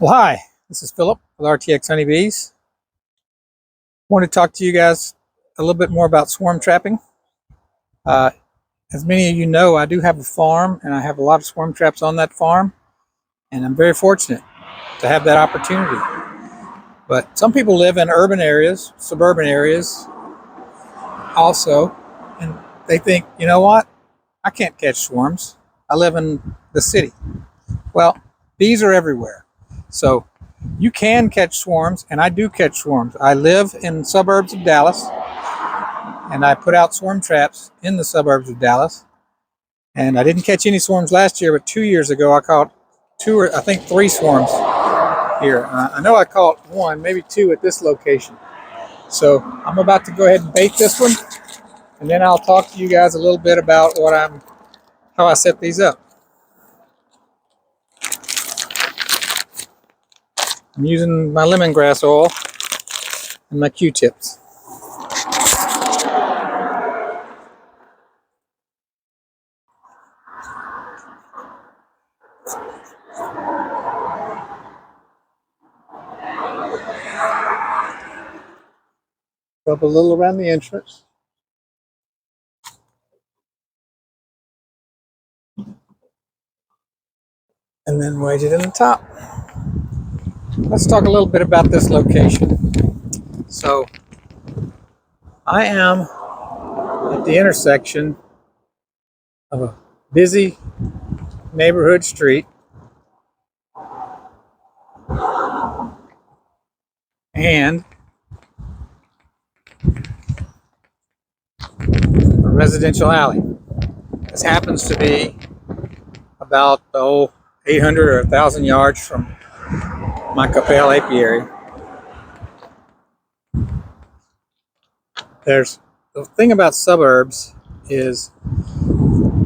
Well, hi, this is Philip with RTX Honeybees. I want to talk to you guys a little bit more about swarm trapping. Uh, as many of you know, I do have a farm and I have a lot of swarm traps on that farm, and I'm very fortunate to have that opportunity. But some people live in urban areas, suburban areas also, and they think, you know what, I can't catch swarms. I live in the city. Well, bees are everywhere. So you can catch swarms, and I do catch swarms. I live in suburbs of Dallas, and I put out swarm traps in the suburbs of Dallas. And I didn't catch any swarms last year, but 2 years ago I caught two or I think three swarms here. I know I caught one, maybe two at this location. So I'm about to go ahead and bait this one, and then I'll talk to you guys a little bit about how I set these up. I'm using my lemongrass oil and my Q-tips. Rub a little around the entrance. And then weight it in the top. Let's talk a little bit about this location. So I am at the intersection of a busy neighborhood street and a residential alley. This happens to be about 800 or 1,000 yards from my Capel apiary. There's the thing about suburbs is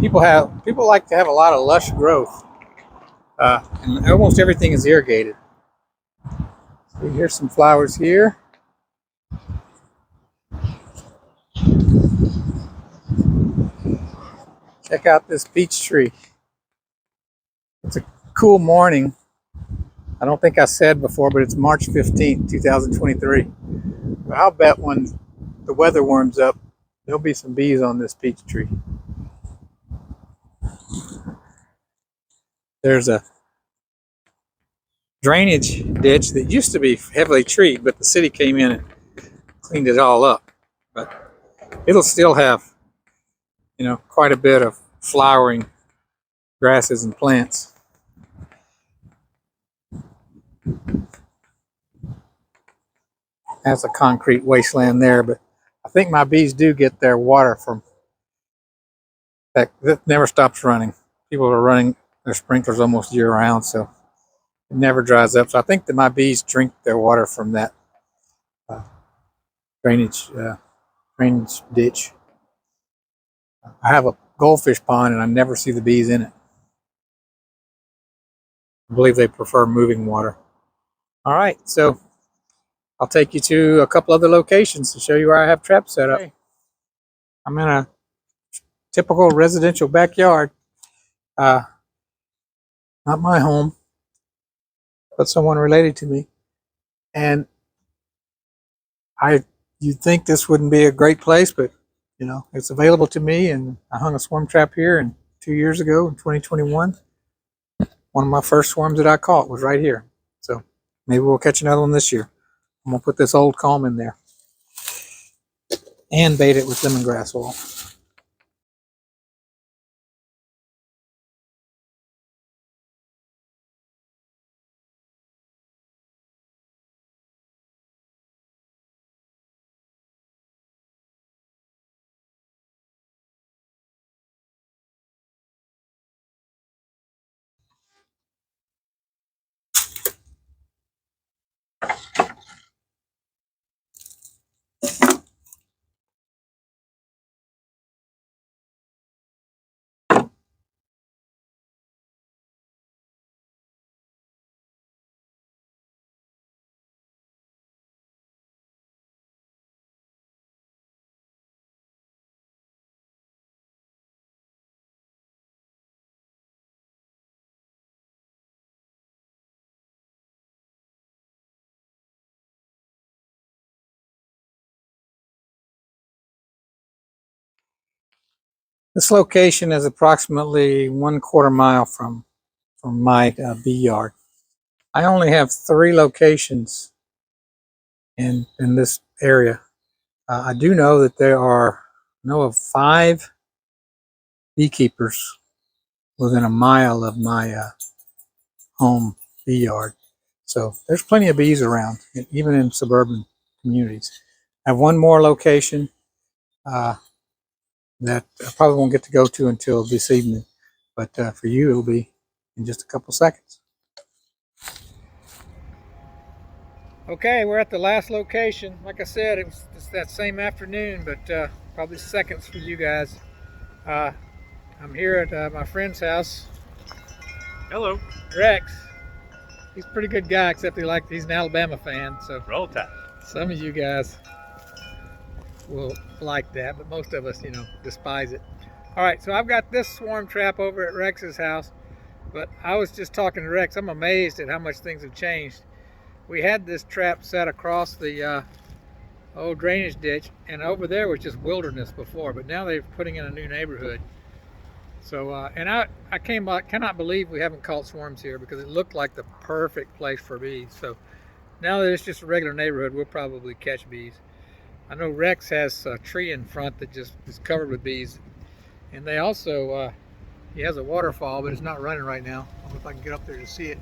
people like to have a lot of lush growth, and almost everything is irrigated. So here's some flowers here. Check out this peach tree. It's a cool morning. I don't think I said before, but it's March 15th, 2023. I'll bet when the weather warms up, there'll be some bees on this peach tree. There's a drainage ditch that used to be heavily treed, but the city came in and cleaned it all up. But it'll still have, quite a bit of flowering grasses and plants. That's a concrete wasteland there, but I think my bees do get their water from that never stops running. People are running their sprinklers almost year round, so it never dries up. So I think that my bees drink their water from that uh, drainage ditch. I have a goldfish pond, and I never see the bees in it. I believe they prefer moving water. All right, so I'll take you to a couple other locations to show you where I have traps set up. Okay. I'm in a typical residential backyard. Not my home, but someone related to me. And you'd think this wouldn't be a great place, but it's available to me, and I hung a swarm trap here 2 years ago in 2021. One of my first swarms that I caught was right here. So maybe we'll catch another one this year. I'm gonna put this old comb in there and bait it with lemongrass oil. This location is approximately 1/4 mile from my bee yard. I only have 3 locations in this area. I do know that there are of 5 beekeepers within a mile of my home bee yard. So there's plenty of bees around, even in suburban communities. I have one more location that I probably won't get to go to until this evening, but for you it'll be in just a couple seconds. Okay, we're at the last location. Like I said, it's that same afternoon, but probably seconds for you guys. I'm here at my friend's house. Hello. Rex. He's a pretty good guy, except he's an Alabama fan. So Roll Tide. some of you guys will like that, but most of us, despise it. All right, so I've got this swarm trap over at Rex's house, but I was just talking to Rex. I'm amazed at how much things have changed. We had this trap set across the old drainage ditch, and over there was just wilderness before, but now they're putting in a new neighborhood. So, and I cannot believe we haven't caught swarms here, because it looked like the perfect place for bees. So now that it's just a regular neighborhood, we'll probably catch bees. I know Rex has a tree in front that just is covered with bees, and they also, he has a waterfall, but it's not running right now. I don't know if I can get up there to see it.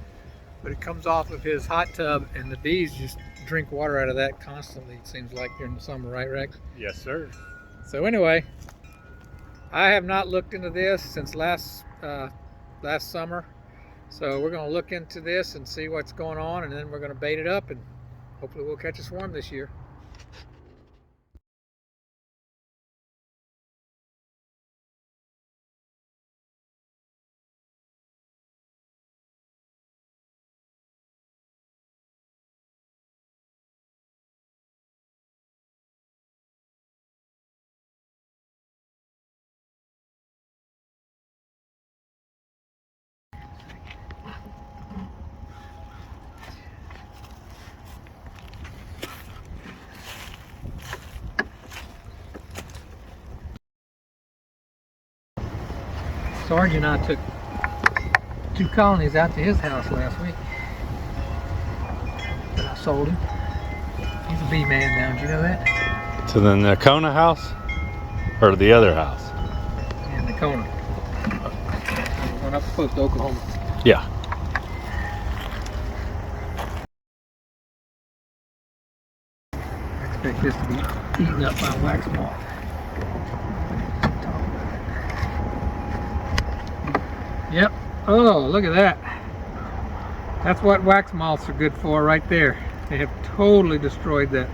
But it comes off of his hot tub, and the bees just drink water out of that constantly, it seems like, during the summer, right, Rex? Yes, sir. So anyway, I have not looked into this since last summer. So we're going to look into this and see what's going on, and then we're going to bait it up, and hopefully we'll catch a swarm this year. Sarge and I took 2 colonies out to his house last week. But I sold him. He's a bee man now, did you know that? To the Nakona house? Or the other house? In Nakona. Going up the coast to Oklahoma. Yeah. I expect this to be eaten up by wax moth. Yep. Oh, look at that. That's what wax moths are good for right there. They have totally destroyed that.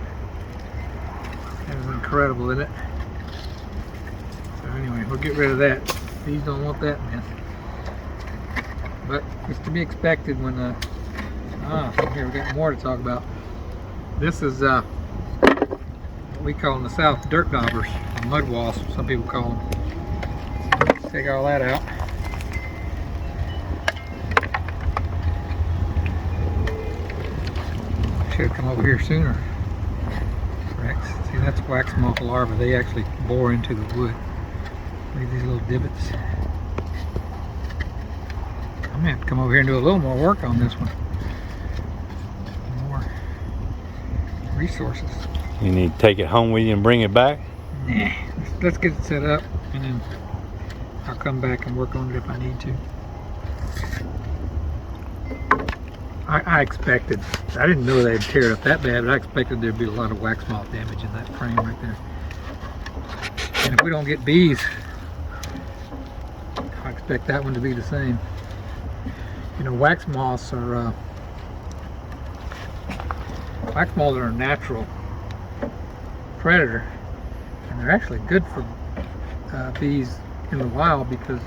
That is incredible, isn't it? So anyway, we'll get rid of that. Bees don't want that mess. But it's to be expected when here we got more to talk about. This is what we call in the South dirt daubers, or mud wasps, some people call them. Let's take all that out. Should have come over here sooner. Rex. See, that's wax moth larvae. They actually bore into the wood. Look at these little divots. I'm gonna have to come over here and do a little more work on this one. More resources. You need to take it home with you and bring it back? Nah. Let's get it set up, and then I'll come back and work on it if I need to. I expected, I didn't know they'd tear it up that bad, but I expected there'd be a lot of wax moth damage in that frame right there. And if we don't get bees, I expect that one to be the same. You know, wax moths are a natural predator, and they're actually good for bees in the wild, because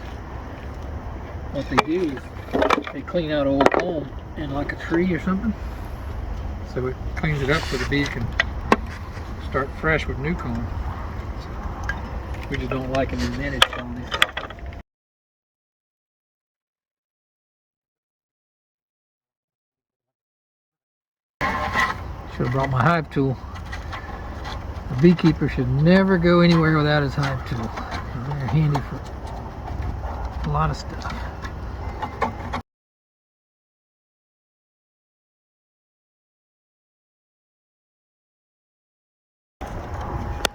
what they do is they clean out old comb in like a tree or something, so it cleans it up so the bees can start fresh with new comb. So we just don't like them in managed colonies. Should have brought my hive tool. A beekeeper should never go anywhere without his hive tool. They're handy for a lot of stuff.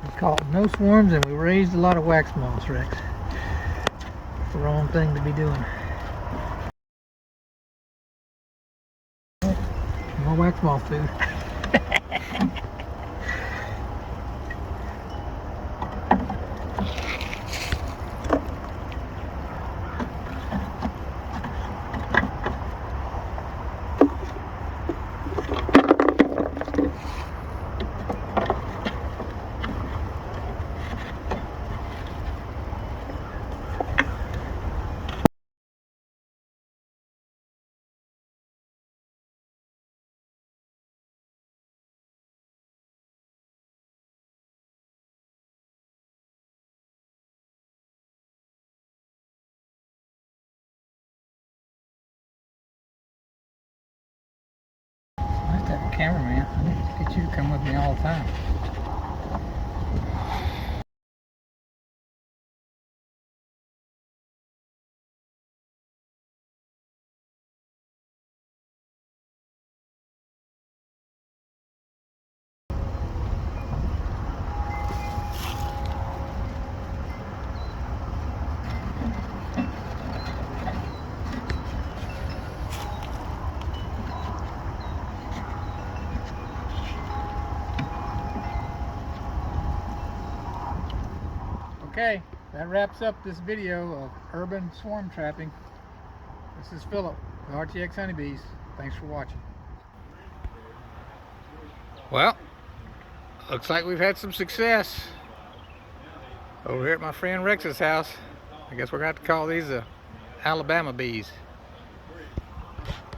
We caught no swarms and we raised a lot of wax moths, Rex. The wrong thing to be doing. More wax moth food. Nice to have a cameraman. I need to get you to come with me all the time. Okay, that wraps up this video of urban swarm trapping. This is Philip with RTX Honeybees. Thanks for watching. Well, looks like we've had some success over here at my friend Rex's house. I guess we're going to have to call these Alabama bees.